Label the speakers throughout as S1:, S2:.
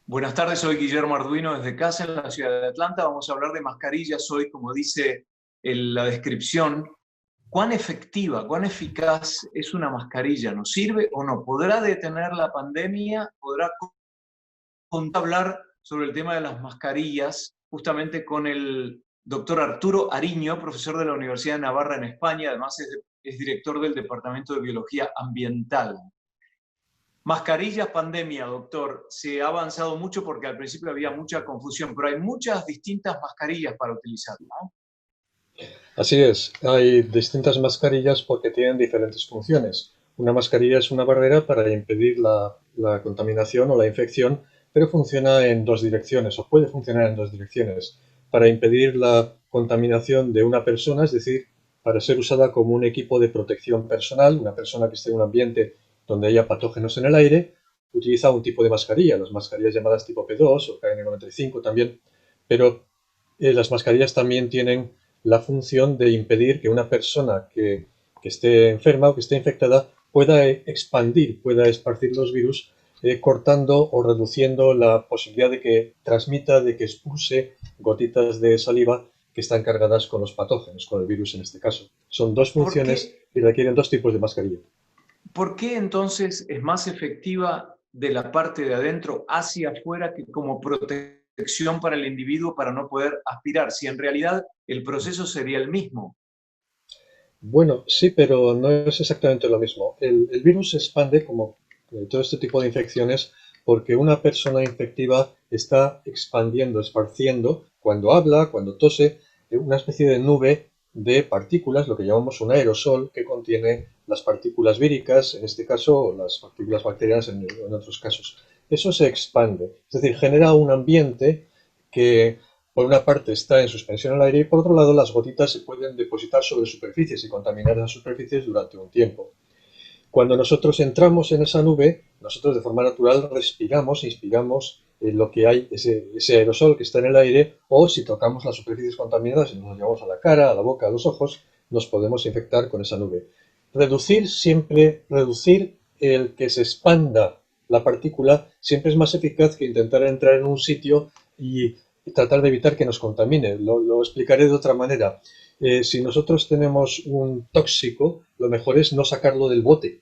S1: Buenas tardes, soy Guillermo Arduino desde casa en la ciudad de Atlanta. Vamos a hablar de mascarillas hoy, como dice la descripción. ¿Cuán efectiva, cuán eficaz es una mascarilla? ¿Nos sirve o no? ¿Podrá detener la pandemia? ¿Podrá hablar sobre el tema de las mascarillas justamente con el doctor Arturo Ariño, profesor de la Universidad de Navarra en España? Además es director del Departamento de Biología Ambiental. Mascarillas, pandemia, doctor. Se ha avanzado mucho porque al principio había mucha confusión, pero hay muchas distintas mascarillas para utilizar, ¿no?
S2: Así es, hay distintas mascarillas porque tienen diferentes funciones. Una mascarilla es una barrera para impedir la contaminación o la infección, pero funciona en dos direcciones, o puede funcionar en dos direcciones. Para impedir la contaminación de una persona, es decir, para ser usada como un equipo de protección personal, una persona que esté en un ambiente donde haya patógenos en el aire, utiliza un tipo de mascarilla, las mascarillas llamadas tipo P2 o KN95 también, pero las mascarillas también tienen la función de impedir que una persona que esté enferma o que esté infectada pueda expandir, pueda esparcir los virus, cortando o reduciendo la posibilidad de que transmita, de que expulse gotitas de saliva que están cargadas con los patógenos, con el virus en este caso. Son dos
S1: ¿Por
S2: funciones
S1: qué,
S2: y requieren dos tipos de mascarilla.
S1: por qué entonces es más efectiva de la parte de adentro hacia afuera que como protección para el individuo para no poder aspirar? Si en realidad el proceso sería el mismo.
S2: Bueno, sí, pero no es exactamente lo mismo. El virus se expande como todo este tipo de infecciones porque una persona infectiva está expandiendo, esparciendo, cuando habla, cuando tose, una especie de nube de partículas, lo que llamamos un aerosol, que contiene las partículas víricas, en este caso, o las partículas bacterianas en otros casos. Eso se expande, es decir, genera un ambiente que por una parte está en suspensión al aire y por otro lado las gotitas se pueden depositar sobre superficies y contaminar esas superficies durante un tiempo. Cuando nosotros entramos en esa nube, nosotros de forma natural respiramos, inspiramos lo que hay, ese aerosol que está en el aire, o si tocamos las superficies contaminadas y nos llevamos a la cara, a la boca, a los ojos, nos podemos infectar con esa nube. Reducir el que se expanda la partícula siempre es más eficaz que intentar entrar en un sitio y tratar de evitar que nos contamine. Lo explicaré de otra manera. Si nosotros tenemos un tóxico, lo mejor es no sacarlo del bote.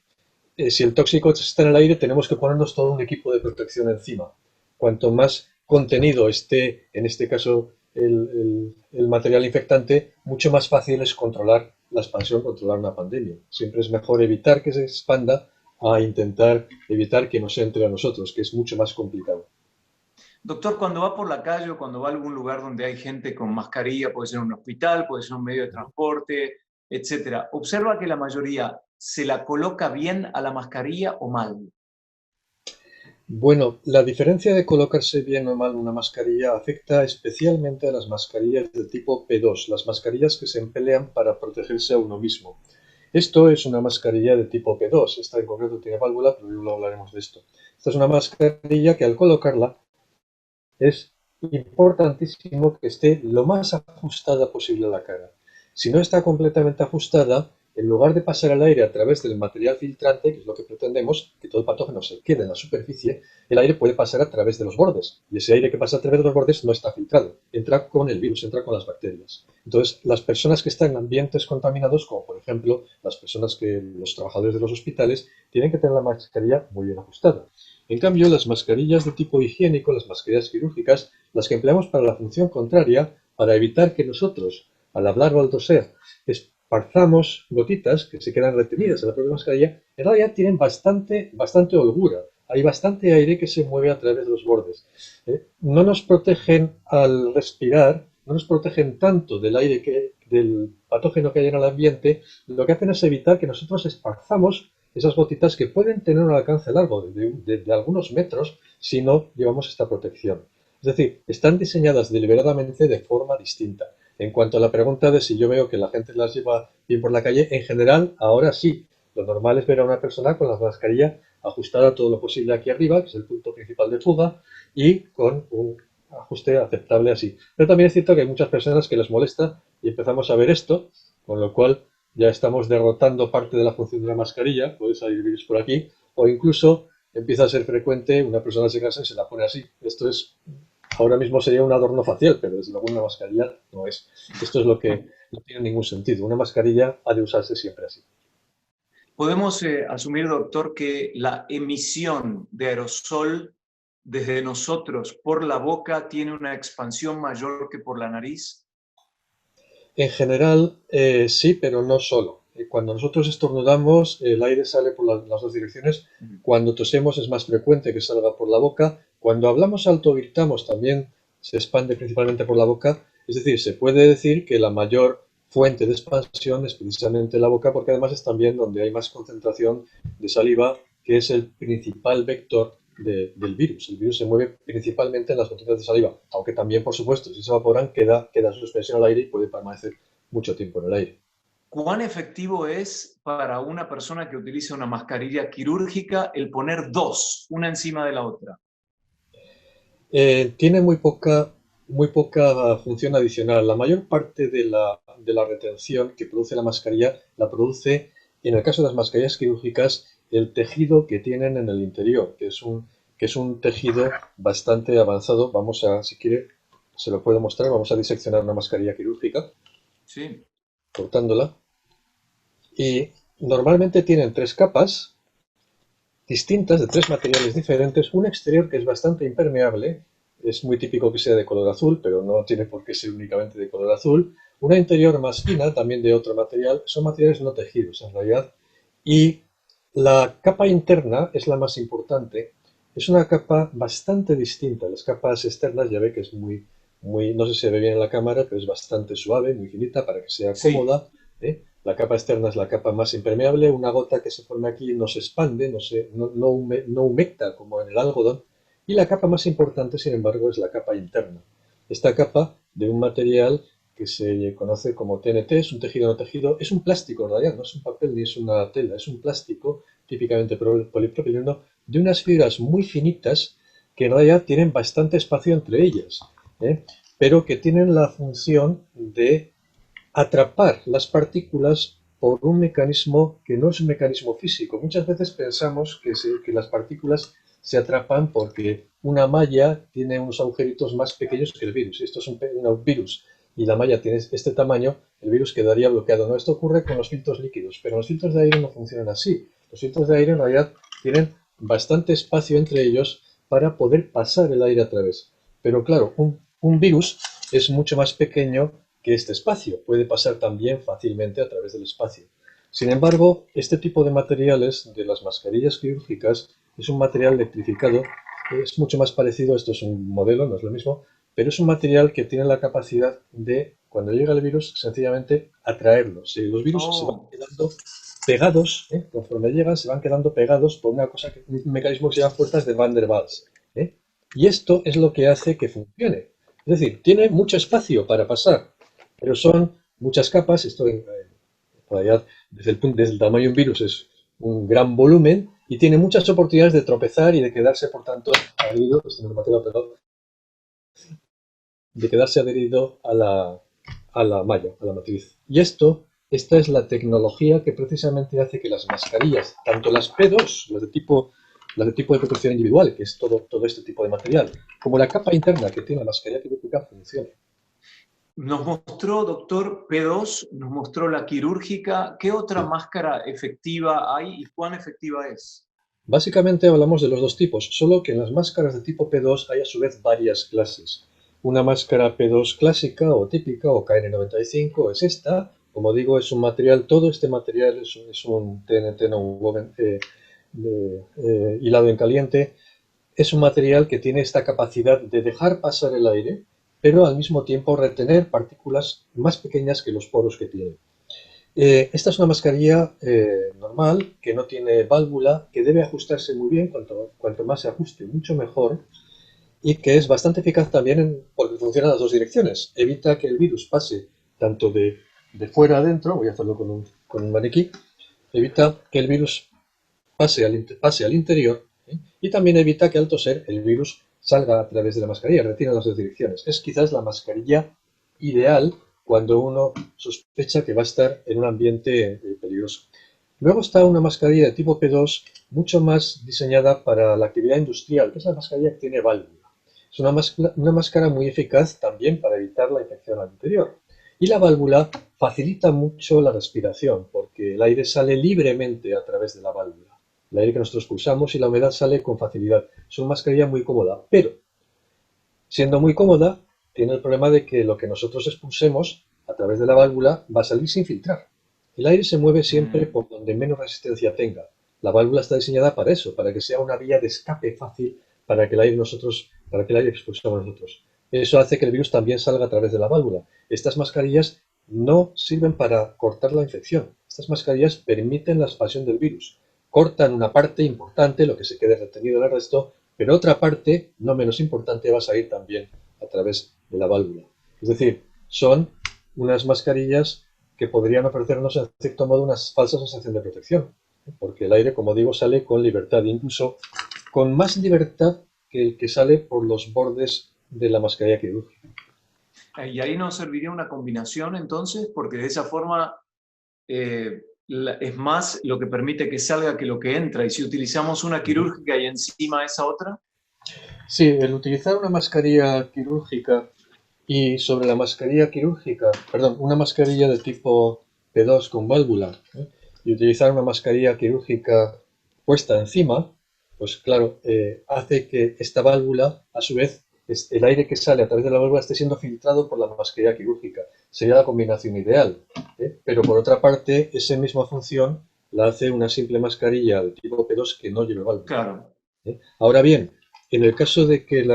S2: Si el tóxico está en el aire, tenemos que ponernos todo un equipo de protección encima. Cuanto más contenido esté, en este caso, el material infectante, mucho más fácil es controlar la expansión, controlar una pandemia. Siempre es mejor evitar que se expanda a intentar evitar que nos entre a nosotros, que es mucho más complicado.
S1: Doctor, cuando va por la calle o cuando va a algún lugar donde hay gente con mascarilla, puede ser un hospital, puede ser un medio de transporte, etcétera, ¿observa que la mayoría se la coloca bien a la mascarilla o mal?
S2: Bueno, la diferencia de colocarse bien o mal una mascarilla afecta especialmente a las mascarillas de tipo P2, las mascarillas que se emplean para protegerse a uno mismo. Esto es una mascarilla de tipo P2, esta en concreto tiene válvula, pero luego hablaremos de esto. Esta es una mascarilla que al colocarla es importantísimo que esté lo más ajustada posible a la cara. Si no está completamente ajustada, en lugar de pasar el aire a través del material filtrante, que es lo que pretendemos, que todo el patógeno se quede en la superficie, el aire puede pasar a través de los bordes. Y ese aire que pasa a través de los bordes no está filtrado. Entra con el virus, entra con las bacterias. Entonces, las personas que están en ambientes contaminados, como por ejemplo los trabajadores de los hospitales, tienen que tener la mascarilla muy bien ajustada. En cambio, las mascarillas de tipo higiénico, las mascarillas quirúrgicas, las que empleamos para la función contraria, para evitar que nosotros, al hablar o al toser, esparzamos gotitas que se quedan retenidas en la propia mascarilla, en realidad tienen bastante holgura. Hay bastante aire que se mueve a través de los bordes. No nos protegen al respirar, no nos protegen tanto del patógeno que hay en el ambiente, lo que hacen es evitar que nosotros esparzamos esas gotitas que pueden tener un alcance largo de algunos metros si no llevamos esta protección. Es decir, están diseñadas deliberadamente de forma distinta. En cuanto a la pregunta de si yo veo que la gente las lleva bien por la calle, en general, ahora sí. Lo normal es ver a una persona con la mascarilla ajustada todo lo posible aquí arriba, que es el punto principal de fuga, y con un ajuste aceptable así. Pero también es cierto que hay muchas personas que les molesta y empezamos a ver esto, con lo cual ya estamos derrotando parte de la función de la mascarilla, puede salir virus por aquí, o incluso empieza a ser frecuente, una persona se casa y se la pone así. Esto es, ahora mismo sería un adorno facial, pero desde luego una mascarilla no es. Esto es lo que no tiene ningún sentido. Una mascarilla ha de usarse siempre así.
S1: Podemos asumir, doctor, que la emisión de aerosol desde nosotros por la boca tiene una expansión mayor que por la nariz.
S2: En general, sí, pero no solo. Cuando nosotros estornudamos, el aire sale por las dos direcciones. Cuando tosemos es más frecuente que salga por la boca. Cuando hablamos alto o gritamos también se expande principalmente por la boca. Es decir, se puede decir que la mayor fuente de expansión es precisamente la boca, porque además es también donde hay más concentración de saliva, que es el principal vector del virus. El virus se mueve principalmente en las gotitas de saliva, aunque también, por supuesto, si se evaporan, queda suspensión al aire y puede permanecer mucho tiempo en el aire.
S1: ¿Cuán efectivo es para una persona que utiliza una mascarilla quirúrgica el poner dos, una encima de la otra?
S2: Tiene muy poca función adicional. La mayor parte de la retención que produce la mascarilla la produce, en el caso de las mascarillas quirúrgicas, el tejido que tienen en el interior, que es un tejido bastante avanzado. Vamos a, si quiere, se lo puedo mostrar. Vamos a diseccionar una mascarilla quirúrgica,
S1: Sí.
S2: cortándola. Y normalmente tienen tres capas distintas de tres materiales diferentes. Un exterior que es bastante impermeable, es muy típico que sea de color azul, pero no tiene por qué ser únicamente de color azul. Una interior más fina, también de otro material, son materiales no tejidos en realidad. Y la capa interna es la más importante. Es una capa bastante distinta. Las capas externas ya ve que es no sé si se ve bien en la cámara, pero es bastante suave, muy finita para que sea
S1: Sí.
S2: cómoda, ¿eh? La capa externa es la capa más impermeable. Una gota que se forma aquí no se expande, no humecta como en el algodón. Y la capa más importante, sin embargo, es la capa interna. Esta capa de un material que se conoce como TNT, es un tejido no tejido, es un plástico en realidad, no es un papel ni es una tela, es un plástico típicamente polipropileno de unas fibras muy finitas que en realidad tienen bastante espacio entre ellas, ¿eh? Pero que tienen la función de atrapar las partículas por un mecanismo que no es un mecanismo físico. Muchas veces pensamos que las partículas se atrapan porque una malla tiene unos agujeritos más pequeños que el virus. Si esto es un virus y la malla tiene este tamaño, el virus quedaría bloqueado. No, esto ocurre con los filtros líquidos, pero los filtros de aire no funcionan así. Los filtros de aire en realidad tienen bastante espacio entre ellos para poder pasar el aire a través. Pero claro, un virus es mucho más pequeño que este espacio. Puede pasar también fácilmente a través del espacio. Sin embargo, este tipo de materiales de las mascarillas quirúrgicas es un material electrificado, es mucho más parecido, esto es un modelo, no es lo mismo, pero es un material que tiene la capacidad de, cuando llega el virus, sencillamente atraerlo. Si los virus se van
S1: Oh,
S2: quedando pegados, conforme llegan, se van quedando pegados por un mecanismo que se llama fuerzas de Van der Waals. ¿eh? Y esto es lo que hace que funcione. Es decir, tiene mucho espacio para pasar, pero son muchas capas. Esto en realidad, desde el tamaño de un virus, es un gran volumen y tiene muchas oportunidades de tropezar y de quedarse, por tanto, adherido, de quedarse adherido a la malla, a la matriz. Y esta es la tecnología que precisamente hace que las mascarillas, tanto las P2, las de tipo de protección individual, que es todo este tipo de material, como la capa interna que tiene la mascarilla quirúrgica, funcione.
S1: nos mostró, doctor, P2, nos mostró la quirúrgica. ¿Qué otra
S2: Sí.
S1: máscara efectiva hay y cuán efectiva es?
S2: Básicamente hablamos de los dos tipos, solo que en las máscaras de tipo P2 hay a su vez varias clases. Una máscara P2 clásica o típica o KN95 es esta. Como digo, es un material, todo este material es un TNT no woven, hilado en caliente. Es un material que tiene esta capacidad de dejar pasar el aire, pero al mismo tiempo retener partículas más pequeñas que los poros que tiene. Esta es una mascarilla normal, que no tiene válvula, que debe ajustarse muy bien, cuanto más se ajuste, mucho mejor, y que es bastante eficaz también porque funciona en las dos direcciones. Evita que el virus pase tanto de fuera a adentro, voy a hacerlo con un maniquí, evita que el virus pase al interior, ¿eh? Y también evita que al toser el virus salga a través de la mascarilla, retira las dos direcciones. Es quizás la mascarilla ideal cuando uno sospecha que va a estar en un ambiente peligroso. Luego está una mascarilla de tipo P2 mucho más diseñada para la actividad industrial, que es la mascarilla que tiene válvula. Es una máscara muy eficaz también para evitar la infección al interior. Y la válvula facilita mucho la respiración, porque el aire sale libremente a través de la válvula. El aire que nosotros pulsamos y la humedad sale con facilidad. Es una mascarilla muy cómoda, pero siendo muy cómoda, tiene el problema de que lo que nosotros expulsemos a través de la válvula va a salir sin filtrar. El aire se mueve siempre
S1: Mm,
S2: por donde menos resistencia tenga. La válvula está diseñada para eso, para que sea una vía de escape fácil para que el aire que expulsamos nosotros. Eso hace que el virus también salga a través de la válvula. Estas mascarillas no sirven para cortar la infección. Estas mascarillas permiten la expansión del virus. Cortan una parte importante, lo que se quede retenido en el resto, pero otra parte, no menos importante, va a salir también a través de la válvula. Es decir, son unas mascarillas que podrían ofrecernos en cierto modo una falsa sensación de protección, porque el aire, como digo, sale con libertad, incluso con más libertad que el que sale por los bordes de la mascarilla quirúrgica.
S1: y ahí nos serviría una combinación entonces, porque de esa forma es más lo que permite que salga que lo que entra. Y si utilizamos una quirúrgica y encima esa otra,
S2: Sí, el utilizar una mascarilla quirúrgica y sobre la mascarilla quirúrgica, perdón, una mascarilla de tipo P2 con válvula, y utilizar una mascarilla quirúrgica puesta encima, pues claro, hace que esta válvula, a su vez, el aire que sale a través de la válvula esté siendo filtrado por la mascarilla quirúrgica. Sería la combinación ideal. Pero por otra parte, esa misma función la hace una simple mascarilla de tipo P2 que no lleve válvula.
S1: claro.
S2: Ahora bien, en el caso de que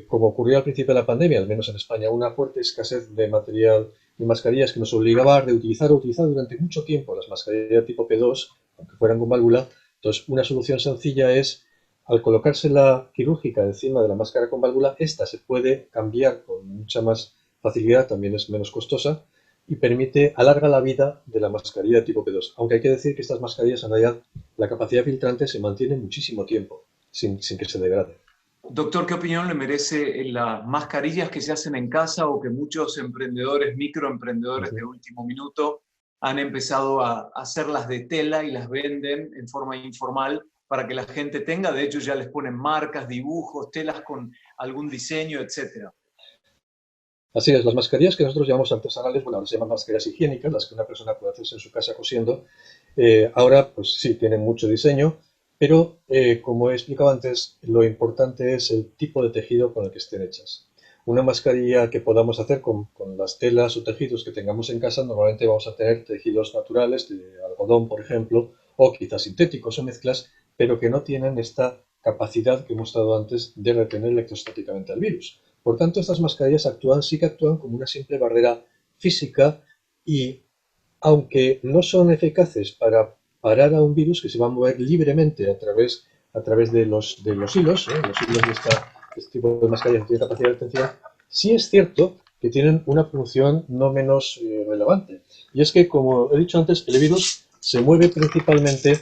S2: como ocurrió al principio de la pandemia, al menos en España, una fuerte escasez de material de mascarillas que nos obligaba a reutilizar o utilizar durante mucho tiempo las mascarillas tipo P2, aunque fueran con válvula, entonces una solución sencilla es, al colocarse la quirúrgica encima de la máscara con válvula, esta se puede cambiar con mucha más facilidad, también es menos costosa, y alarga la vida de la mascarilla de tipo P2. Aunque hay que decir que estas mascarillas en realidad la capacidad filtrante se mantiene muchísimo tiempo sin que se degrade.
S1: Doctor, ¿qué opinión le merece las mascarillas que se hacen en casa o que muchos emprendedores, microemprendedores de
S2: Ujú.
S1: último minuto han empezado a hacerlas de tela y las venden en forma informal para que la gente tenga? De hecho, ya les ponen marcas, dibujos, telas con algún diseño, etcétera.
S2: Así es, las mascarillas que nosotros llamamos artesanales, bueno, ahora se llaman mascarillas higiénicas, las que una persona puede hacerse en su casa cosiendo. Ahora, pues sí, tienen mucho diseño, pero como he explicado antes, lo importante es el tipo de tejido con el que estén hechas. Una mascarilla que podamos hacer con las telas o tejidos que tengamos en casa, normalmente vamos a tener tejidos naturales, de algodón, por ejemplo, o quizás sintéticos o mezclas, pero que no tienen esta capacidad que hemos dado antes de retener electrostáticamente al virus. Por tanto, estas mascarillas sí que actúan como una simple barrera física y, aunque no son eficaces para parar a un virus que se va a mover libremente a través de los hilos de este tipo de mascarillas que tienen capacidad de retención, sí es cierto que tienen una función no menos relevante. Y es que, como he dicho antes, el virus se mueve principalmente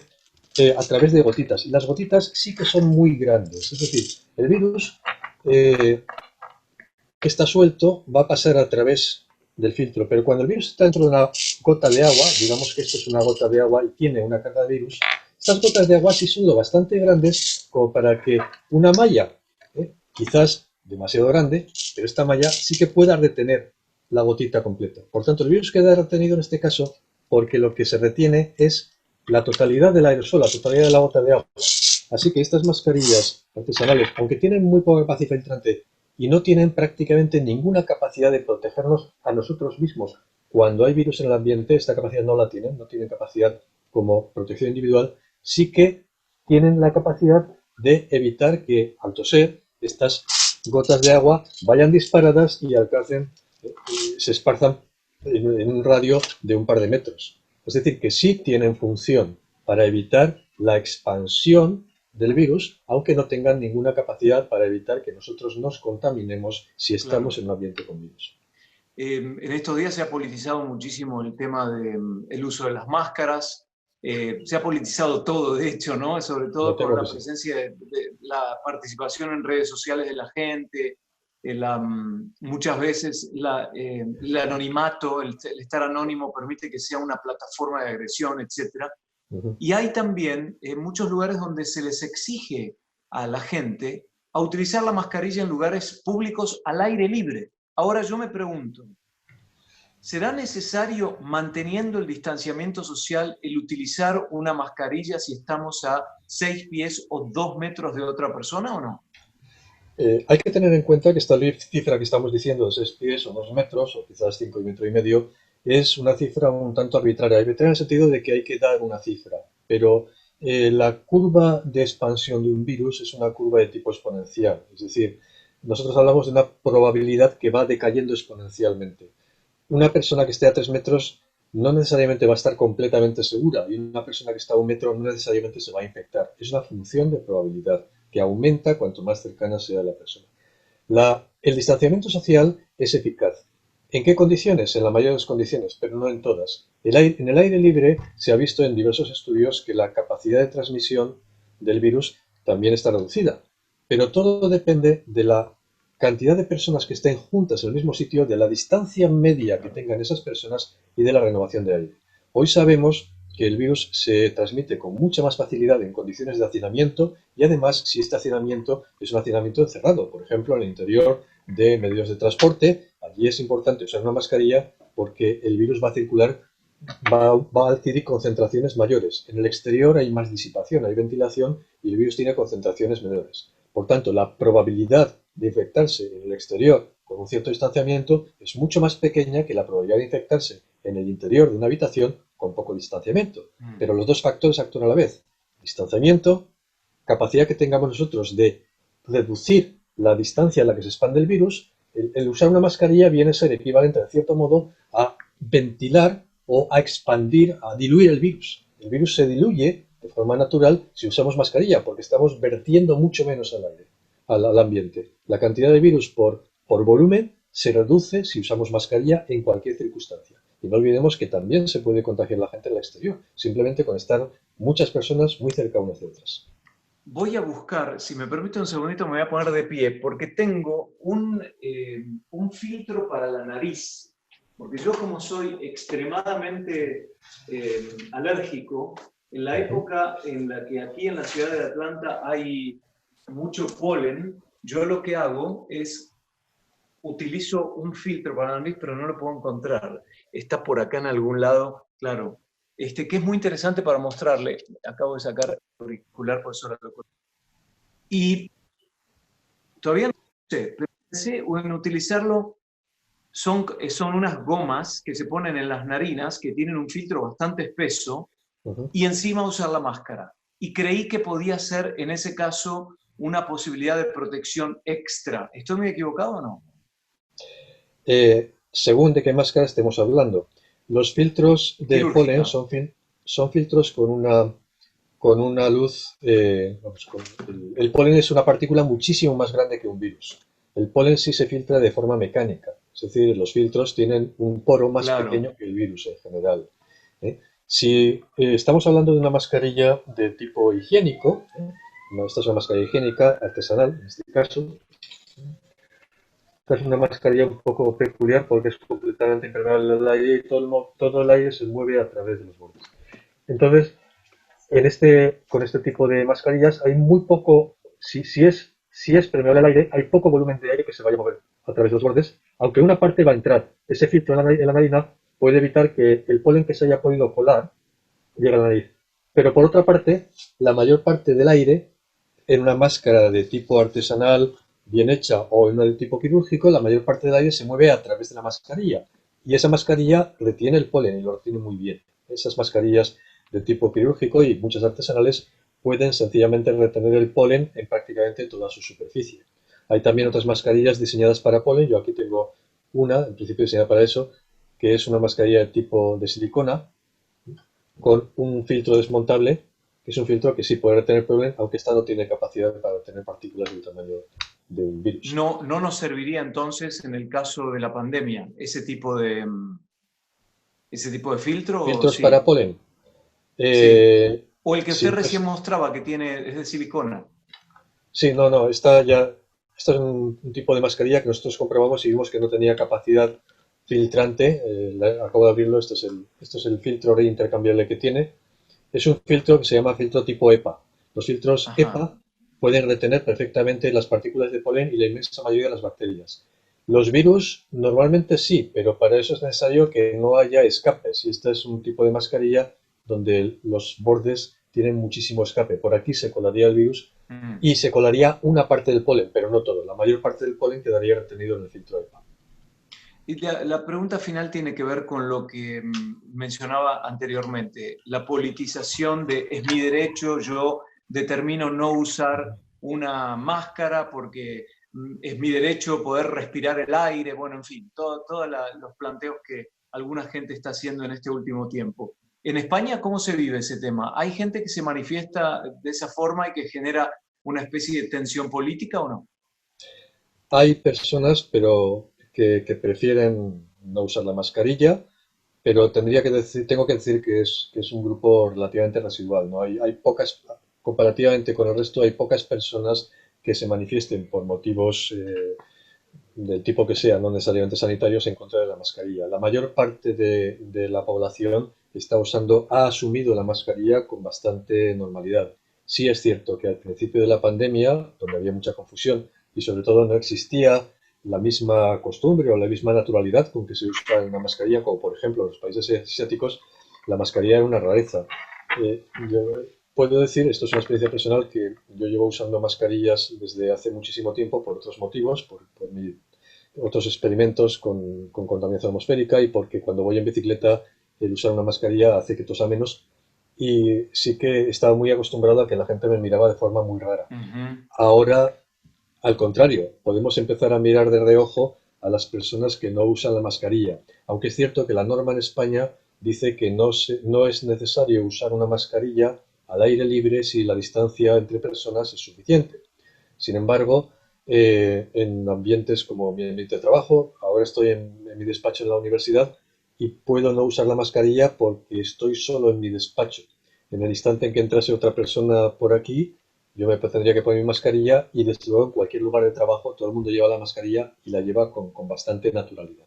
S2: a través de gotitas. Y las gotitas sí que son muy grandes. Es decir, el virus eh, que está suelto va a pasar a través del filtro, pero cuando el virus está dentro de una gota de agua, digamos que esto es una gota de agua y tiene una carga de virus, estas gotas de agua sí son lo bastante grandes como para que una malla, quizás demasiado grande, pero esta malla sí que pueda retener la gotita completa. Por tanto, el virus queda retenido en este caso porque lo que se retiene es la totalidad del aerosol, la totalidad de la gota de agua. Así que estas mascarillas artesanales, aunque tienen muy poca capacidad filtrante y no tienen prácticamente ninguna capacidad de protegernos a nosotros mismos, cuando hay virus en el ambiente, esta capacidad no tienen capacidad como protección individual, sí que tienen la capacidad de evitar que al toser estas gotas de agua vayan disparadas y alcancen, se esparzan en un radio de un par de metros. Es decir, que sí tienen función para evitar la expansión del virus, aunque no tengan ninguna capacidad para evitar que nosotros nos contaminemos si estamos
S1: Claro.
S2: en un ambiente con virus.
S1: En estos días se ha politizado muchísimo el tema del uso de las máscaras. Se ha politizado todo, de hecho, ¿no? Sobre
S2: Me
S1: todo con
S2: temo
S1: la
S2: que sí.
S1: presencia de la participación en redes sociales de la gente. muchas veces el anonimato, el estar anónimo permite que sea una plataforma de agresión, etc.
S2: Ujú.
S1: Y hay también muchos lugares donde se les exige a la gente a utilizar la mascarilla en lugares públicos al aire libre. Ahora yo me pregunto, ¿será necesario, manteniendo el distanciamiento social, el utilizar una mascarilla si estamos a 6 pies o 2 metros de otra persona o no?
S2: Hay que tener en cuenta que esta cifra que estamos diciendo de 6 pies o 2 metros, o quizás 5 y metro y medio, es una cifra un tanto arbitraria. Arbitraria en el sentido de que hay que dar una cifra, pero la curva de expansión de un virus es una curva de tipo exponencial. Es decir, nosotros hablamos de una probabilidad que va decayendo exponencialmente. Una persona que esté a 3 metros no necesariamente va a estar completamente segura y una persona que está a 1 metro no necesariamente se va a infectar. Es una función de probabilidad que aumenta cuanto más cercana sea la persona. El distanciamiento social es eficaz. ¿En qué condiciones? En la mayoría de las condiciones, pero no en todas. En el aire libre se ha visto en diversos estudios que la capacidad de transmisión del virus también está reducida. Pero todo depende de la cantidad de personas que estén juntas en el mismo sitio, de la distancia media que tengan esas personas y de la renovación de aire. Hoy sabemos que el virus se transmite con mucha más facilidad en condiciones de hacinamiento y además si este hacinamiento es un hacinamiento encerrado, por ejemplo, en el interior de medios de transporte, allí es importante usar una mascarilla porque el virus va a circular, va a adquirir concentraciones mayores. En el exterior hay más disipación, hay ventilación y el virus tiene concentraciones menores. Por tanto, la probabilidad de infectarse en el exterior con un cierto distanciamiento es mucho más pequeña que la probabilidad de infectarse en el interior de una habitación con poco distanciamiento. Pero los dos factores actúan a la vez. Distanciamiento, capacidad que tengamos nosotros de reducir la distancia a la que se expande el virus. El usar una mascarilla viene a ser equivalente, en cierto modo, a ventilar o a expandir, a diluir el virus. El virus se diluye de forma natural si usamos mascarilla, porque estamos vertiendo mucho menos al aire, al ambiente. La cantidad de virus por volumen se reduce si usamos mascarilla en cualquier circunstancia. Y no olvidemos que también se puede contagiar la gente en el exterior, simplemente con estar muchas personas muy cerca unas de otras.
S1: Voy a buscar, si me permite un segundito, me voy a poner de pie, porque tengo un filtro para la nariz. Porque yo como soy extremadamente alérgico, en la época en la que aquí en la ciudad de Atlanta hay mucho polen, yo lo que hago es utilizo un filtro para la nariz, pero no lo puedo encontrar. Está por acá en algún lado, claro. Que es muy interesante para mostrarle. Acabo de sacar el auricular, por eso lo. Y todavía no sé, pero pensé en utilizarlo. Son unas gomas que se ponen en las narinas que tienen un filtro bastante espeso y encima usar la máscara. Y creí que podía ser en ese caso una posibilidad de protección extra. ¿Estoy muy equivocado o no?
S2: Según de qué máscara estemos hablando. Los filtros de polen
S1: Quirúrgica.
S2: son filtros con una luz. El polen es una partícula muchísimo más grande que un virus. El polen sí se filtra de forma mecánica, es decir, los filtros tienen un poro más
S1: Claro.
S2: pequeño que el virus en general. ¿Eh? Si estamos hablando de una mascarilla de tipo higiénico, no, esta es una mascarilla higiénica artesanal en este caso. Esta es una mascarilla un poco peculiar porque es completamente impermeable al aire y todo el aire se mueve a través de los bordes. Entonces, con este tipo de mascarillas hay muy poco, si es permeable al aire, hay poco volumen de aire que se vaya a mover a través de los bordes, aunque una parte va a entrar. Ese filtro en la narina puede evitar que el polen que se haya podido colar llegue a la nariz. Pero por otra parte, la mayor parte del aire en una máscara de tipo artesanal bien hecha o en una de tipo quirúrgico, la mayor parte del aire se mueve a través de la mascarilla. Y esa mascarilla retiene el polen y lo retiene muy bien. Esas mascarillas de tipo quirúrgico y muchas artesanales pueden sencillamente retener el polen en prácticamente toda su superficie. Hay también otras mascarillas diseñadas para polen. Yo aquí tengo una, en principio diseñada para eso, que es una mascarilla de tipo de silicona con un filtro desmontable, que es un filtro que sí puede retener polen, aunque esta no tiene capacidad para retener partículas del tamaño de un virus.
S1: No, no nos serviría entonces en el caso de la pandemia ese tipo de filtro, ¿o
S2: Filtros
S1: sí?
S2: para polen.
S1: Sí. O el que usted
S2: Sí,
S1: recién mostraba, que tiene, es de silicona.
S2: sí, no, está ya. Esto es un tipo de mascarilla que nosotros comprobamos y vimos que no tenía capacidad filtrante. Acabo de abrirlo, esto es el filtro reintercambiable que tiene. Es un filtro que se llama filtro tipo EPA. Los filtros
S1: Ajá.
S2: EPA pueden retener perfectamente las partículas de polen y la inmensa mayoría de las bacterias. Los virus normalmente sí, pero para eso es necesario que no haya escapes. Y este es un tipo de mascarilla donde los bordes tienen muchísimo escape. Por aquí se colaría el virus
S1: Mm.
S2: y se colaría una parte del polen, pero no todo. La mayor parte del polen quedaría retenido en el filtro EPA.
S1: Y la pregunta final tiene que ver con lo que mencionaba anteriormente, la politización de es mi derecho, yo determino no usar una máscara porque es mi derecho poder respirar el aire, bueno, en fin, todos los planteos que alguna gente está haciendo en este último tiempo. En España, ¿cómo se vive ese tema? ¿Hay gente que se manifiesta de esa forma y que genera una especie de tensión política o no?
S2: Hay personas que prefieren no usar la mascarilla, pero tengo que decir que es un grupo relativamente residual, ¿no? Hay pocas, comparativamente con el resto, hay pocas personas que se manifiesten por motivos del tipo que sea, no necesariamente sanitarios, en contra de la mascarilla. La mayor parte de la población ha asumido la mascarilla con bastante normalidad. Sí es cierto que al principio de la pandemia, donde había mucha confusión y sobre todo no existía la misma costumbre o la misma naturalidad con que se usa una mascarilla, como por ejemplo en los países asiáticos, la mascarilla era una rareza. Yo puedo decir, esto es una experiencia personal, que yo llevo usando mascarillas desde hace muchísimo tiempo por otros motivos, otros experimentos con contaminación atmosférica y porque cuando voy en bicicleta el usar una mascarilla hace que tosa menos y sí que estaba muy acostumbrado a que la gente me miraba de forma muy rara.
S1: Ujú.
S2: Ahora, al contrario, podemos empezar a mirar de reojo a las personas que no usan la mascarilla, aunque es cierto que la norma en España dice que no es necesario usar una mascarilla al aire libre si la distancia entre personas es suficiente. Sin embargo, en ambientes como mi ambiente de trabajo, ahora estoy en mi despacho en la universidad y puedo no usar la mascarilla porque estoy solo en mi despacho. En el instante en que entrase otra persona por aquí, yo me tendría que poner mi mascarilla y desde luego en cualquier lugar de trabajo todo el mundo lleva la mascarilla y la lleva con bastante naturalidad.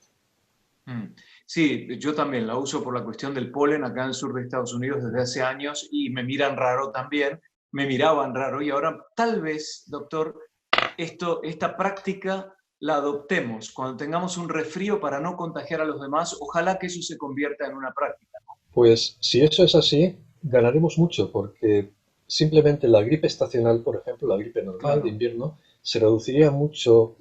S1: Mm. Sí, yo también la uso por la cuestión del polen acá en el sur de Estados Unidos desde hace años y me miran raro también, me miraban raro y ahora tal vez, doctor, esta práctica la adoptemos cuando tengamos un resfrío para no contagiar a los demás. Ojalá que eso se convierta en una práctica.
S2: Pues si eso es así, ganaremos mucho porque simplemente la gripe estacional, por ejemplo, la gripe normal de
S1: Claro.
S2: invierno, se reduciría mucho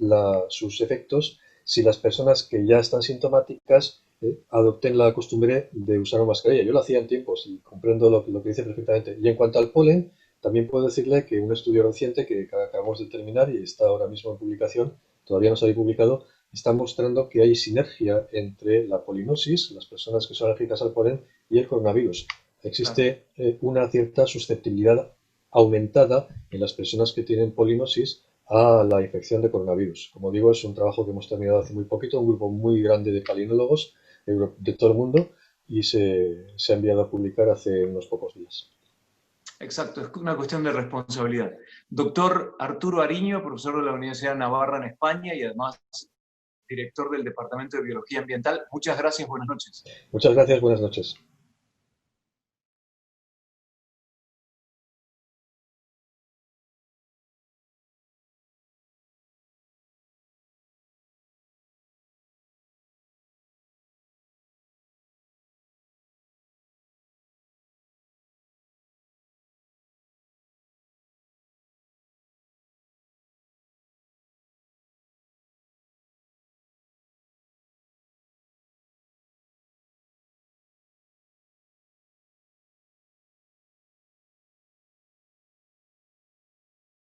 S2: sus efectos si las personas que ya están sintomáticas adopten la costumbre de usar una mascarilla. Yo lo hacía en tiempos y comprendo lo que dice perfectamente. Y en cuanto al polen, también puedo decirle que un estudio reciente que acabamos de terminar y está ahora mismo en publicación, todavía no se ha publicado, está mostrando que hay sinergia entre la polinosis, las personas que son alérgicas al polen, y el coronavirus.
S1: Claro.
S2: Existe una cierta susceptibilidad aumentada en las personas que tienen polinosis a la infección de coronavirus. Como digo, es un trabajo que hemos terminado hace muy poquito, un grupo muy grande de palinólogos de todo el mundo y se ha enviado a publicar hace unos pocos días.
S1: Exacto, es una cuestión de responsabilidad. Doctor Arturo Ariño, profesor de la Universidad de Navarra en España y además director del Departamento de Biología Ambiental, muchas gracias, buenas noches.
S2: Muchas gracias, buenas noches.